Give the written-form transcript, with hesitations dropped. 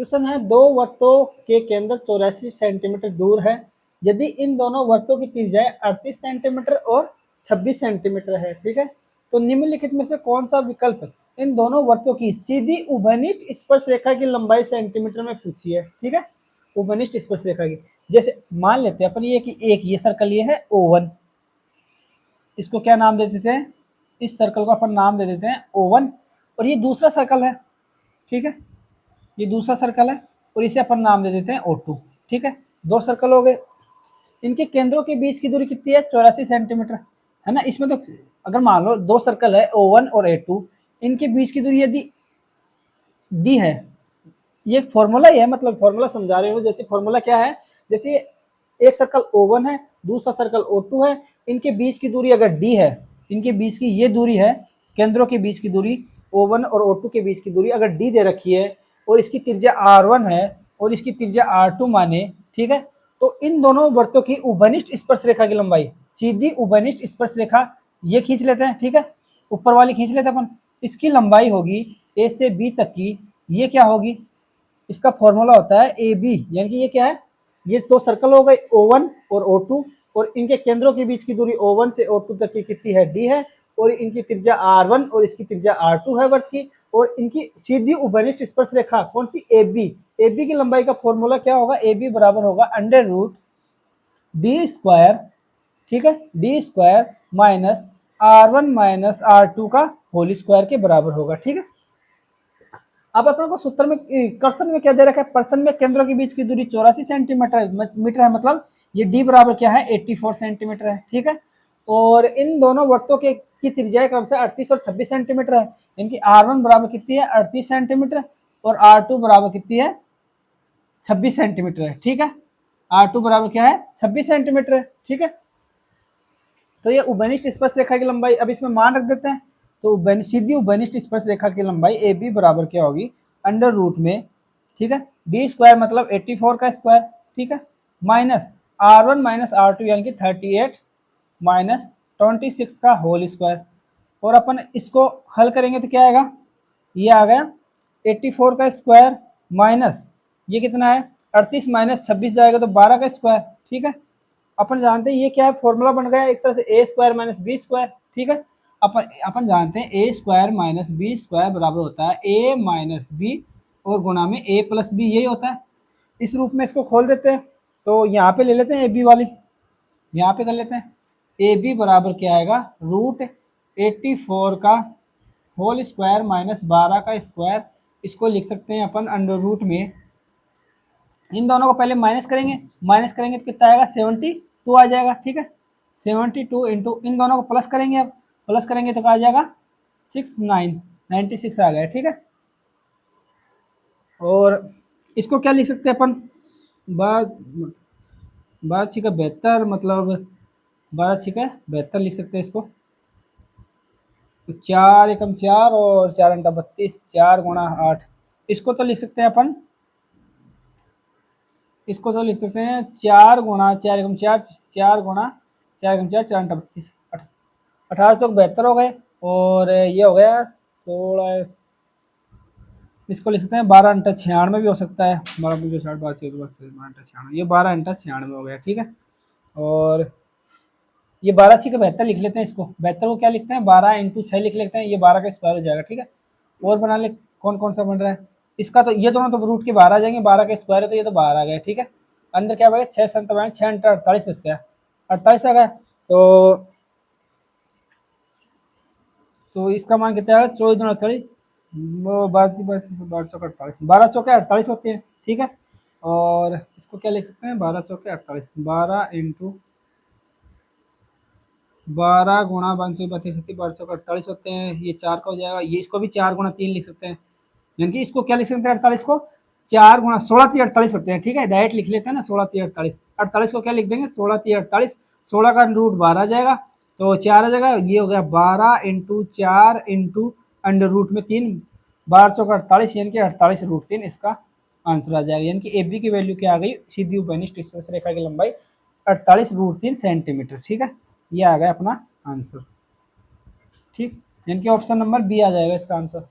Question है, दो वृत्तों के केंद्र 84 सेंटीमीटर दूर है। यदि इन दोनों वृत्तों की त्रिज्याएं 38 सेंटीमीटर और 26 सेंटीमीटर है, ठीक है, तो निम्नलिखित में से कौन सा विकल्प इन दोनों वृत्तों की सीधी उभयनिष्ठ स्पर्श रेखा की लंबाई सेंटीमीटर में पूछी है। ठीक है, उभयनिष्ठ स्पर्श रेखा की, जैसे मान लेते हैं अपन ये कि एक ये सर्कल ये है O1, इसको क्या नाम दे देते हैं, इस सर्कल को अपन नाम दे देते हैं O1, और ये दूसरा सर्कल है, ठीक है, ये दूसरा सर्कल है और इसे अपन नाम दे देते हैं O2। ठीक है, दो सर्कल हो गए। इनके केंद्रों के बीच की दूरी कितनी है, 84 सेंटीमीटर, है ना। इसमें तो अगर मान लो दो सर्कल है O1 और A2, इनके बीच की दूरी यदि D है, ये एक फॉर्मूला ही है, मतलब फॉर्मूला समझा रहे हो। जैसे फॉर्मूला क्या है, जैसे एक सर्कल O1 है, दूसरा सर्कल O2 है, इनके बीच की दूरी अगर D है, इनके बीच की ये दूरी है, केंद्रों के बीच की दूरी O1 और O2 के बीच की दूरी अगर D दे रखी है और इसकी त्रिज्या R1 है और इसकी त्रिज्या R2 माने, ठीक है, तो इन दोनों वृत्तों की उभयनिष्ठ स्पर्श रेखा की लंबाई, सीधी उभयनिष्ठ स्पर्श रेखा ये खींच लेते हैं, ठीक है, ऊपर वाली खींच लेते हैं अपन, इसकी लंबाई होगी A से B तक की, ये क्या होगी, इसका फॉर्मूला होता है ए बी, यानी कि ये क्या है, ये दो सर्कल हो गए O1 और O2, और इनके केंद्रों के बीच की दूरी O1 से O2 तक की कितनी है, D है, और इनकी त्रिज्या R1 और इसकी त्रिज्या R2 है वृत्त की, और इनकी सीधी उभयनिष्ठ स्पर्श रेखा कौन सी, AB। AB की लंबाई का फॉर्मूला क्या होगा, AB बराबर होगा अंडर रूट डी स्क्वायर, ठीक है, D square minus R1 minus R2 का होल स्क्वायर के बराबर होगा। ठीक है, अब अपन को सूत्र में कर्षण में क्या दे रखा है, पर्सन में केंद्रों के बीच की दूरी 84 सेंटीमीटर है, मतलब ये डी बराबर क्या है, 84 सेंटीमीटर है। ठीक है, और इन दोनों वृत्तों के की त्रिज्या क्रमशः 38 और 26 सेंटीमीटर है, इनकी R1 बराबर कितनी है, 38 सेंटीमीटर, और R2 बराबर कितनी है, 26 सेंटीमीटर है। ठीक है, R2 बराबर क्या है, 26 सेंटीमीटर है। ठीक है, तो ये उभयनिष्ठ स्पर्श रेखा की लंबाई, अब इसमें मान रख देते हैं, तो सीधी उभयनिष्ठ स्पर्श रेखा की लंबाई ए बी बराबर क्या होगी, अंडर रूट में, ठीक है, डी स्क्वायर मतलब 84 का स्क्वायर, ठीक है, माइनस R1 माइनस R2 यानी कि 38 माइनस 26 का होल स्क्वायर, और अपन इसको हल करेंगे तो क्या आएगा, ये आ गया 84 का स्क्वायर माइनस ये कितना है, 38 माइनस 26 जाएगा तो 12 का स्क्वायर। ठीक है, अपन जानते हैं ये क्या है, फॉर्मूला बन गया एक तरह से ए स्क्वायर माइनस बी स्क्वायर। ठीक है, अपन जानते हैं ए स्क्वायर माइनस बी स्क्वायर बराबर होता है ए माइनस बी और गुणा में ए प्लस बी, यही होता है। इस रूप में इसको खोल देते हैं, तो यहाँ पे ले लेते हैं ए बी वाली, यहाँ पे कर लेते हैं, ए बी बराबर क्या आएगा, रूट 84 का होल स्क्वायर माइनस 12 का स्क्वायर, इसको लिख सकते हैं अपन अंडर रूट में, इन दोनों को पहले माइनस करेंगे, माइनस करेंगे तो कितना आएगा, 72 आ जाएगा। ठीक है, 72 इंटू इन दोनों को प्लस करेंगे, अब प्लस करेंगे तो क्या आ जाएगा, 96 आ गया। ठीक है, और इसको क्या लिख सकते हैं अपन, बारह छिका 72, मतलब 12 छिका 72 लिख सकते हैं इसको, तो 4 एकम 4 और 4 अंटा 32, 4 गुणा 8, इसको तो लिख सकते हैं अपन, इसको तो लिख सकते हैं 4 गुणा 4 एकम 4, 4 गुणा 4 एकम 4, 4 अंटा 32, 1872 हो गए, और ये हो गया 16, इसको लिख सकते हैं 12 अंटा 96 भी हो सकता है, 12 जो 60 12 अंटा 96, ये 12 अंटा 96 हो गया। ठीक है, और ये 12 6 का 72 लिख लेते हैं, इसको 72 को क्या लिखते हैं, 12 इंटू 6 लिख लेते हैं, ये 12 का स्क्वायर हो जाएगा। ठीक है, और बना ले, कौन कौन सा बन रहा है इसका, तो ये दोनों तो रूट के 12 आ जाएंगे, 12 का स्क्वायर है तो ये तो 12 आ गए। ठीक है, अंदर क्या बचा, 6 7 6 अंटा 48 बच गया, 48 आ गया, तो इसका मान कितना आएगा, 24 दूना 48, वो 12 चौके 48, 12 चौके 48 होते हैं। ठीक है, और इसको क्या लिख सकते हैं, 12 चौके 48, 12 इंटू 12 गुणा 532 12 चौके 48 होते हैं, ये 4 का हो जाएगा, ये इसको भी 4 गुणा 3 लिख सकते हैं, यानी कि इसको क्या लिख सकते हैं, 48 को 4 गुणा 16 3 48 होते हैं। ठीक है, डायरेक्ट लिख लेते हैं ना, 16 3 48, 48 को क्या लिख देंगे, 16 3 48, 16 का रूट 12 आ जाएगा तो 4 आ जाएगा, ये हो गया 12 इंटू 4 इंटू अंडर रूट में 3, 12 चौका 48 यानी कि 48 रूट 3 इसका आंसर आ जाएगा, यानी कि ए बी की वैल्यू क्या आ गई, सीधी उभयनिष्ठ स्पर्श रेखा की लंबाई 48 रूट 3 सेंटीमीटर। ठीक है, ये आ गया अपना आंसर। ठीक, यानी कि ऑप्शन नंबर बी आ जाएगा इसका आंसर।